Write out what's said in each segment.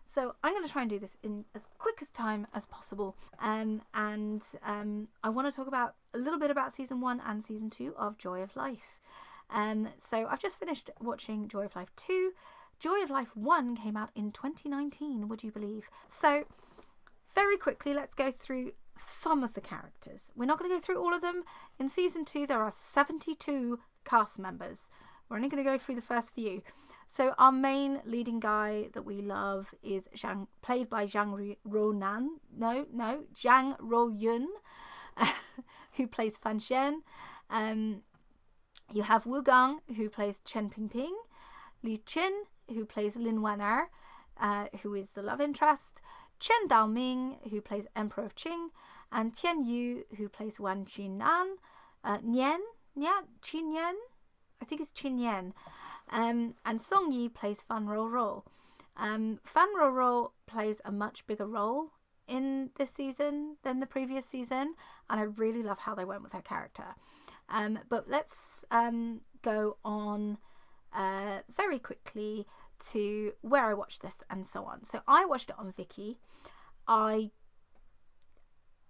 So I'm going to try and do this in as quick as time as possible. And I want to talk about a little bit about season 1 and season 2 of Joy of Life. So I've just finished watching Joy of Life 2. Joy of Life 1 came out in 2019, would you believe? So very quickly, let's go through some of the characters. We're not going to go through all of them. In season 2, there are 72 cast members. We're only going to go through the first few. So our main leading guy that we love is played by Zhang Ruoyun, who plays Fan Xian. You have Wu Gang, who plays Chen Pingping, Li Qin, who plays Lin Wan'er, who is the love interest, Chen Daoming, who plays Emperor of Qing, and Tian Yu, who plays Wan Qinan, Qin Yan, I think it's Qin Yan, and Song Yi plays Fan Roro. Fan Roro plays a much bigger role in this season than the previous season, and I really love how they went with her character. But let's go on very quickly to where I watched this and so on. So I watched it on Viki.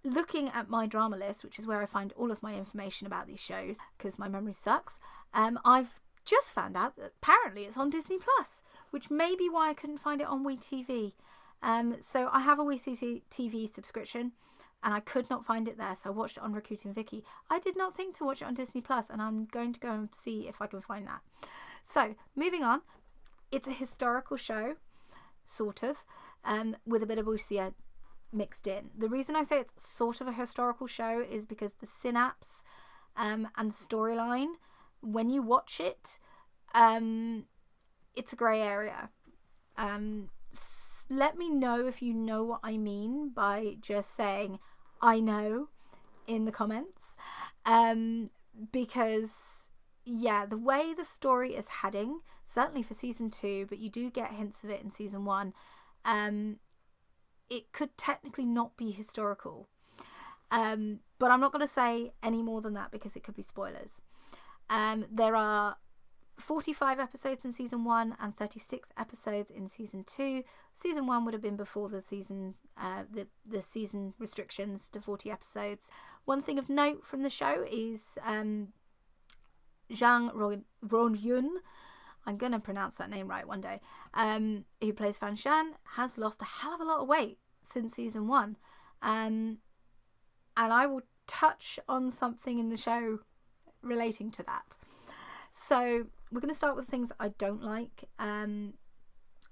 Looking at my drama list, which is where I find all of my information about these shows because my memory sucks, I've just found out that apparently it's on Disney Plus, which may be why I couldn't find it on WeTV. So I have a WeTV subscription and I could not find it there, so I watched it on Rakuten Viki. I did not think to watch it on Disney Plus, and I'm going to go and see if I can find that. So moving on, it's a historical show, sort of, with a bit of wuxia mixed in. The reason I say it's sort of a historical show is because the synapse and the storyline, when you watch it, it's a grey area. Let me know if you know what I mean by just saying I know in the comments, because yeah, the way the story is heading, certainly for season 2, but you do get hints of it in season 1, it could technically not be historical, but I'm not going to say any more than that because it could be spoilers. There are 45 episodes in season 1 and 36 episodes in season 2. Season 1 would have been before the season the season restrictions to 40 episodes. One thing of note from the show is Zhang Ruoyun, I'm going to pronounce that name right one day, who plays Fan Xian, has lost a hell of a lot of weight since season 1. And I will touch on something in the show relating to that. So we're going to start with things I don't like.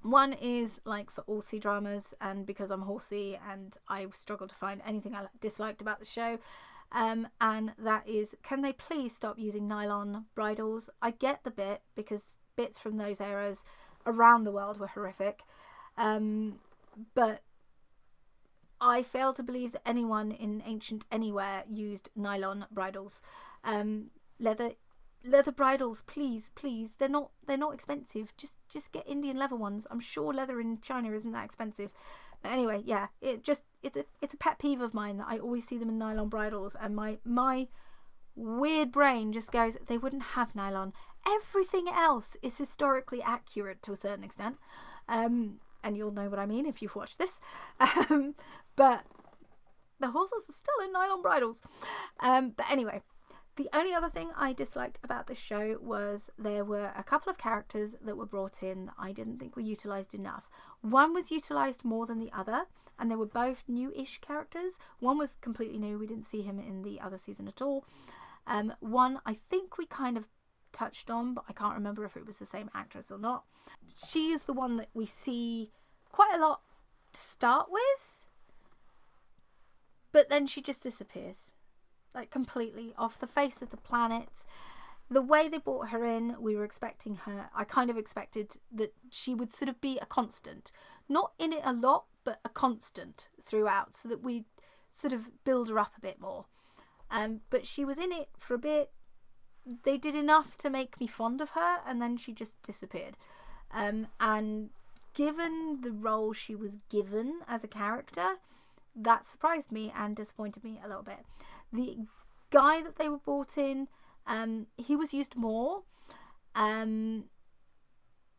One is, like for all C-dramas, and because I'm horsey and I struggle to find anything I disliked about the show, and that is, can they please stop using nylon bridles? I get the bit because bits from those eras around the world were horrific, but I fail to believe that anyone in ancient anywhere used nylon bridles. Leather bridles, please. They're not expensive. Just get Indian leather ones. I'm sure leather in China isn't that expensive. But anyway, yeah, it's a pet peeve of mine that I always see them in nylon bridles, and my weird brain just goes, they wouldn't have nylon. Everything else is historically accurate to a certain extent, and you'll know what I mean if you've watched this. But the horses are still in nylon bridles. But anyway. The only other thing I disliked about this show was there were a couple of characters that were brought in that I didn't think were utilised enough. One was utilised more than the other, and they were both new-ish characters. One was completely new. We didn't see him in the other season at all. One I think we kind of touched on, but I can't remember if it was the same actress or not. She is the one that we see quite a lot to start with, but then she just disappears. Like completely off the face of the planet. The way they brought her in, we were expecting her. I kind of expected that she would sort of be a constant. Not in it a lot, but a constant throughout, so that we'd sort of build her up a bit more. But she was in it for a bit. They did enough to make me fond of her, and then she just disappeared. And given the role she was given as a character, that surprised me and disappointed me a little bit. The guy that they were brought in, he was used more. I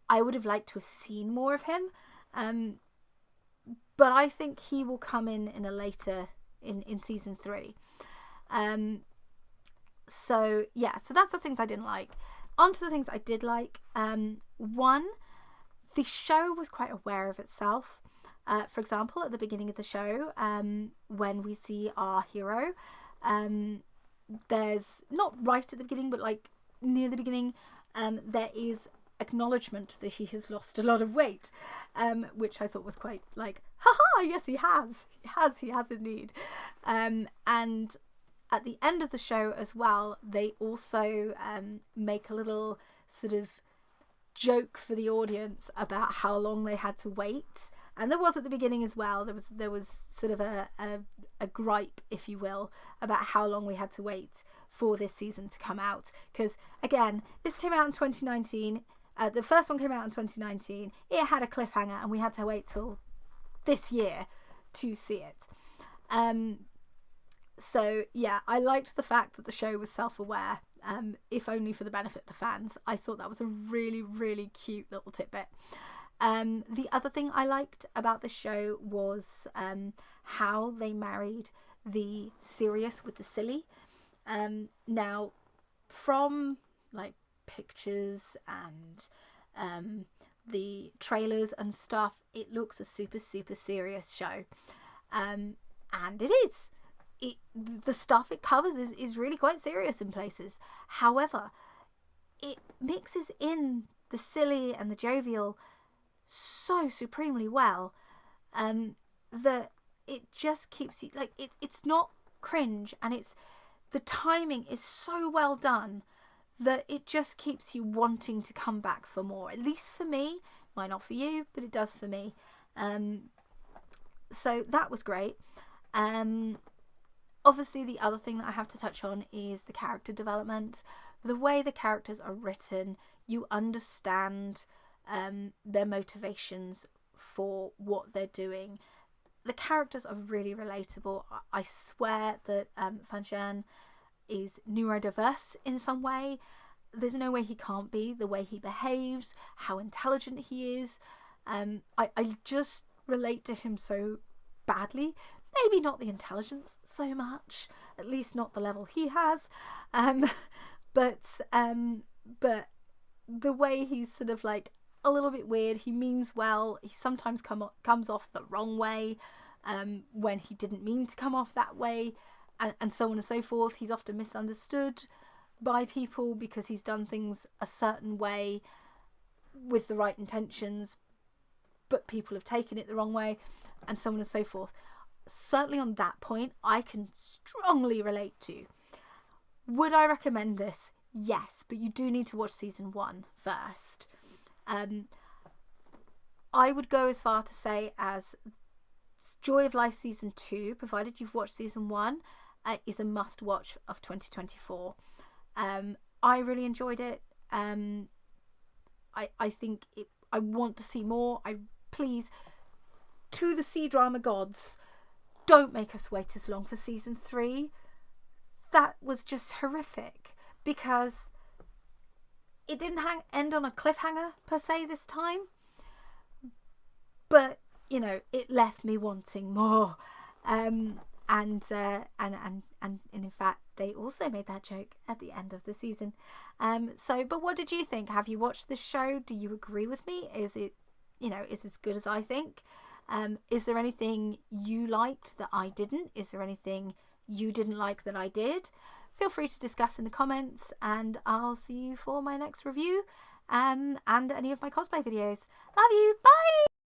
would have liked to have seen more of him. But I think he will come in a later in season 3. So yeah, so that's the things I didn't like. On to the things I did like. One, the show was quite aware of itself. For example, at the beginning of the show, when we see our hero, there's not right at the beginning, but like near the beginning, there is acknowledgement that he has lost a lot of weight, which I thought was quite like, haha, yes, he has indeed. And at the end of the show as well, they also make a little sort of joke for the audience about how long they had to wait. And there was at the beginning as well. There was sort of a gripe, if you will, about how long we had to wait for this season to come out. Because again, this came out in 2019. The first one came out in 2019. It had a cliffhanger, and we had to wait till this year to see it. So yeah, I liked the fact that the show was self-aware, if only for the benefit of the fans. I thought that was a really, really cute little tidbit. The other thing I liked about the show was how they married the serious with the silly. Now, from like pictures and the trailers and stuff, it looks a super, super serious show. And it is. The stuff it covers is really quite serious in places. However, it mixes in the silly and the jovial so supremely well, that it just keeps you like it's not cringe, and the timing is so well done that it just keeps you wanting to come back for more. At least for me, might not for you, but it does for me. So that was great. Obviously, the other thing that I have to touch on is the character development. The way the characters are written, you understand their motivations for what they're doing. The characters are really relatable. I swear that Fan is neurodiverse in some way. There's no way he can't be. The way he behaves, how intelligent he is. I just relate to him so badly. Maybe not the intelligence so much, at least not the level he has. But the way he's sort of like a little bit weird. He means well. He sometimes comes off the wrong way when he didn't mean to come off that way, and so on and so forth. He's often misunderstood by people because he's done things a certain way with the right intentions, but people have taken it the wrong way, and so on and so forth. Certainly on that point, I can strongly relate to. Would I recommend this? Yes, but you do need to watch season 1 first. I would go as far to say as Joy of Life season 2, provided you've watched season 1, is a must watch of 2024. I really enjoyed it. I think I want to see more. Please, to the C-drama gods, don't make us wait as long for season 3. That was just horrific, because it didn't end on a cliffhanger per se this time, but you know, it left me wanting more. And in fact, they also made that joke at the end of the season. But what did you think? Have you watched this show? Do you agree with me? Is it, is as good as I think? Is there anything you liked that I didn't? Is there anything you didn't like that I did? Feel free to discuss in the comments, and I'll see you for my next review and any of my cosplay videos. Love you. Bye.